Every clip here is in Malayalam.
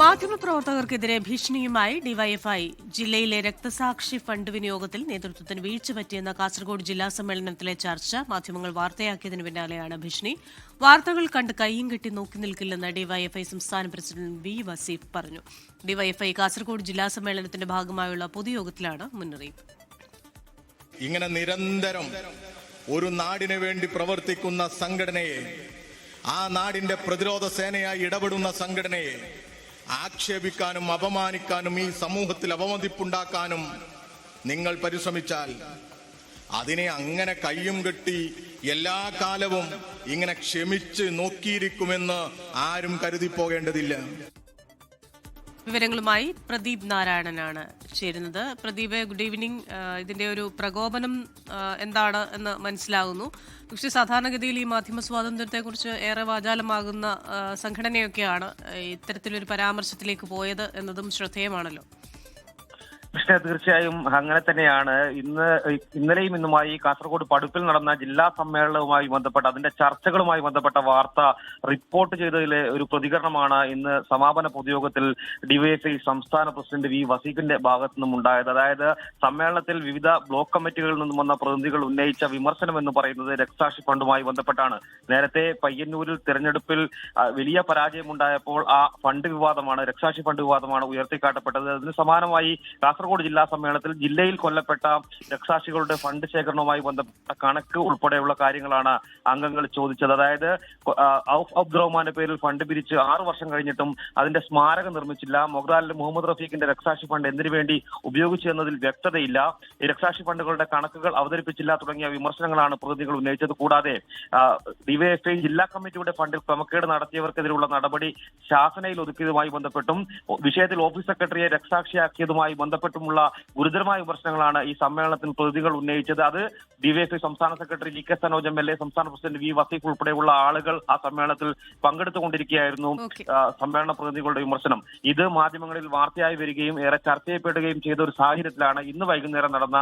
മാധ്യമപ്രവർത്തകർക്കെതിരെ ഭീഷണിയുമായി ഡിവൈഎഫ്ഐ ജില്ലയിലെ രക്തസാക്ഷി ഫണ്ട് വിനിയോഗത്തിൽ നേതൃത്വത്തിന് വീഴ്ച പറ്റിയെന്ന കാസർഗോഡ് ജില്ലാ സമ്മേളനത്തിലെ ചർച്ച മാധ്യമങ്ങൾ വാർത്തയാക്കിയതിന് പിന്നാലെയാണ് ഭീഷണി. വാർത്തകൾ കണ്ട് കയ്യും കെട്ടി നോക്കി നിൽക്കില്ലെന്ന് ഡിവൈഎഫ്ഐ സംസ്ഥാന പ്രസിഡന്റ് വി വസീഫ് പറഞ്ഞു. ഡിവൈഎഫ്ഐ കാസർഗോഡ് ജില്ലാ സമ്മേളനത്തിന്റെ ഭാഗമായുള്ള പൊതുയോഗത്തിലാണ് മുന്നറിയിപ്പ്. ഇങ്ങനെ നിരന്തരം ഒരു നാടിനു വേണ്ടി പ്രവർത്തിക്കുന്ന സംഘടനയെ, ആ നാടിന്റെ പ്രതിരോധ സേനയായി ഇടപെടുന്ന സംഘടനയെ ആക്ഷേപിക്കാനും അപമാനിക്കാനും ഈ സമൂഹത്തിൽ അവമതിപ്പുണ്ടാക്കാനും നിങ്ങൾ പരിശ്രമിച്ചാൽ അതിനെ അങ്ങനെ കയ്യും കെട്ടി എല്ലാ കാലവും ഇങ്ങനെ ക്ഷമിച്ച് നോക്കിയിരിക്കുമെന്ന് ആരും കരുതിപ്പോകേണ്ടതില്ല. വിവരങ്ങളുമായി പ്രദീപ് നാരായണനാണ് ചേരുന്നത്. Pradeep, good evening. ഇതിന്റെ ഒരു പ്രകോപനം എന്താണ് എന്ന് മനസ്സിലാകുന്നു. പക്ഷേ സാധാരണഗതിയിൽ ഈ മാധ്യമ സ്വാതന്ത്ര്യത്തെക്കുറിച്ച് ഏറെ വാചാലമാകുന്ന സംഘടനയൊക്കെയാണ് ഇത്തരത്തിലൊരു പരാമർശത്തിലേക്ക് പോയത് എന്നതും ശ്രദ്ധേയമാണല്ലോ. പക്ഷേ തീർച്ചയായും അങ്ങനെ തന്നെയാണ്. ഇന്നലെയും ഇന്നുമായി കാസർഗോഡ് പടുപ്പിൽ നടന്ന ജില്ലാ സമ്മേളനവുമായി ബന്ധപ്പെട്ട അതിന്റെ ചർച്ചകളുമായി ബന്ധപ്പെട്ട വാർത്ത റിപ്പോർട്ട് ചെയ്തതിലെ ഒരു പ്രതികരണമാണ് ഇന്ന് സമാപന പൊതുയോഗത്തിൽ ഡിവൈഎഫ്ഐ സംസ്ഥാന പ്രസിഡന്റ് വി വസീഫിന്റെ ഭാഗത്തു നിന്നും ഉണ്ടായത്. അതായത് സമ്മേളനത്തിൽ വിവിധ ബ്ലോക്ക് കമ്മിറ്റികളിൽ നിന്നും വന്ന പ്രതിനിധികൾ ഉന്നയിച്ച വിമർശനം എന്ന് പറയുന്നത് രക്തസാക്ഷി ഫണ്ടുമായി ബന്ധപ്പെട്ടാണ്. നേരത്തെ പയ്യന്നൂരിൽ തെരഞ്ഞെടുപ്പിൽ വലിയ പരാജയമുണ്ടായപ്പോൾ ആ ഫണ്ട് വിവാദമാണ്, രക്തസാക്ഷി ഫണ്ട് വിവാദമാണ് ഉയർത്തിക്കാട്ടപ്പെട്ടത്. അതിന് സമാനമായി കാസർഗോഡ് ജില്ലാ സമ്മേളനത്തിൽ ജില്ലയിൽ കൊല്ലപ്പെട്ട രക്തസാക്ഷികളുടെ ഫണ്ട് ശേഖരണവുമായി ബന്ധപ്പെട്ട കണക്ക് ഉൾപ്പെടെയുള്ള കാര്യങ്ങളാണ് അംഗങ്ങൾ ചോദിച്ചത്. അതായത് അബ്ദുറഹ്മാന്റെ പേരിൽ ഫണ്ട് പിരിച്ച് 6 വർഷം കഴിഞ്ഞിട്ടും അതിന്റെ സ്മാരകം നിർമ്മിച്ചില്ല. മൊഗ്ദാലിലെ മുഹമ്മദ് റഫീഖിന്റെ രക്തസാക്ഷി ഫണ്ട് എന്തിനു വേണ്ടി ഉപയോഗിച്ചു എന്നതിൽ വ്യക്തതയില്ല. ഈ രക്തസാക്ഷി ഫണ്ടുകളുടെ കണക്കുകൾ അവതരിപ്പിച്ചില്ല തുടങ്ങിയ വിമർശനങ്ങളാണ് പ്രതിനിധികൾ ഉന്നയിച്ചത്. കൂടാതെ ഡിവൈഎഫ്ഐ ജില്ലാ കമ്മിറ്റിയുടെ ഫണ്ടിൽ ക്രമക്കേട് നടത്തിയവർക്കെതിരെയുള്ള നടപടി ശാസനയിൽ ഒതുക്കിയതുമായി ബന്ധപ്പെട്ടും വിഷയത്തിൽ ഓഫീസ് സെക്രട്ടറിയെ രക്തസാക്ഷിയാക്കിയതുമായി ബന്ധപ്പെട്ടുമുള്ള ഗുരുതരമായ വിമർശനങ്ങളാണ് ഈ സമ്മേളനത്തിൽ പ്രതിനിധികൾ ഉന്നയിച്ചത്. അത് ഡിവൈഎഫ്ഐ സംസ്ഥാന secretary G K Sanoj MLA, സംസ്ഥാന പ്രസിഡന്റ് വി വസീഫ് ഉൾപ്പെടെയുള്ള ആളുകൾ ആ സമ്മേളനത്തിൽ പങ്കെടുത്തുകൊണ്ടിരിക്കുകയായിരുന്നു. സമ്മേളന പ്രതിനിധികളുടെ വിമർശനം ഇത് മാധ്യമങ്ങളിൽ വാർത്തയായി വരികയും ഏറെ ചർച്ച ചെയ്യപ്പെടുകയും ചെയ്ത ഒരു സാഹചര്യത്തിലാണ് ഇന്ന് വൈകുന്നേരം നടന്ന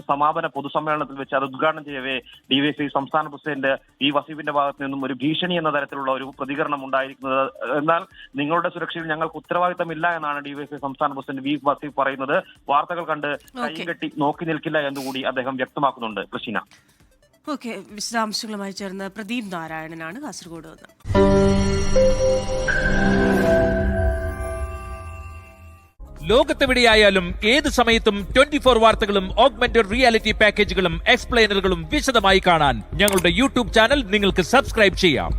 സമാപന പൊതുസമ്മേളനത്തിൽ വെച്ച് അത് ഉദ്ഘാടനം ചെയ്യവേ ഡിവൈഎഫ്ഐ സംസ്ഥാന പ്രസിഡന്റ് വി വസീഫിന്റെ ഭാഗത്ത് നിന്നും ഒരു ഭീഷണി എന്ന തരത്തിലുള്ള ഒരു പ്രതികരണം ഉണ്ടായിരിക്കുന്നത്. എന്നാൽ നിങ്ങളുടെ സുരക്ഷയിൽ ഞങ്ങൾക്ക് ഉത്തരവാദിത്തമില്ല എന്നാണ് ഡിവൈഎഫ്ഐ സംസ്ഥാന പ്രസിഡന്റ് വി വസീഫ് പറയുന്നത്. വാർത്തകൾ കണ്ട് കൈ കെട്ടി നോക്കി നിൽക്കില്ല എന്നുകൂടി അദ്ദേഹം വ്യക്തമാക്കുന്നുണ്ട്. കൃഷ്ണ, ഓക്കെ, വിശദാംശങ്ങളുമായി ചേർന്ന് പ്രദീപ് നാരായണനാണ് കാസർഗോഡ് നിന്ന്. ലോകത്തെവിടെയായാലും ഏത് സമയത്തും 24 വാർത്തകളും ഓഗ്മെന്റഡ് റിയാലിറ്റി പാക്കേജുകളും എക്സ്പ്ലെയിനറുകളും വിശദമായി കാണാൻ ഞങ്ങളുടെ യൂട്യൂബ് ചാനൽ നിങ്ങൾക്ക് സബ്സ്ക്രൈബ് ചെയ്യാം.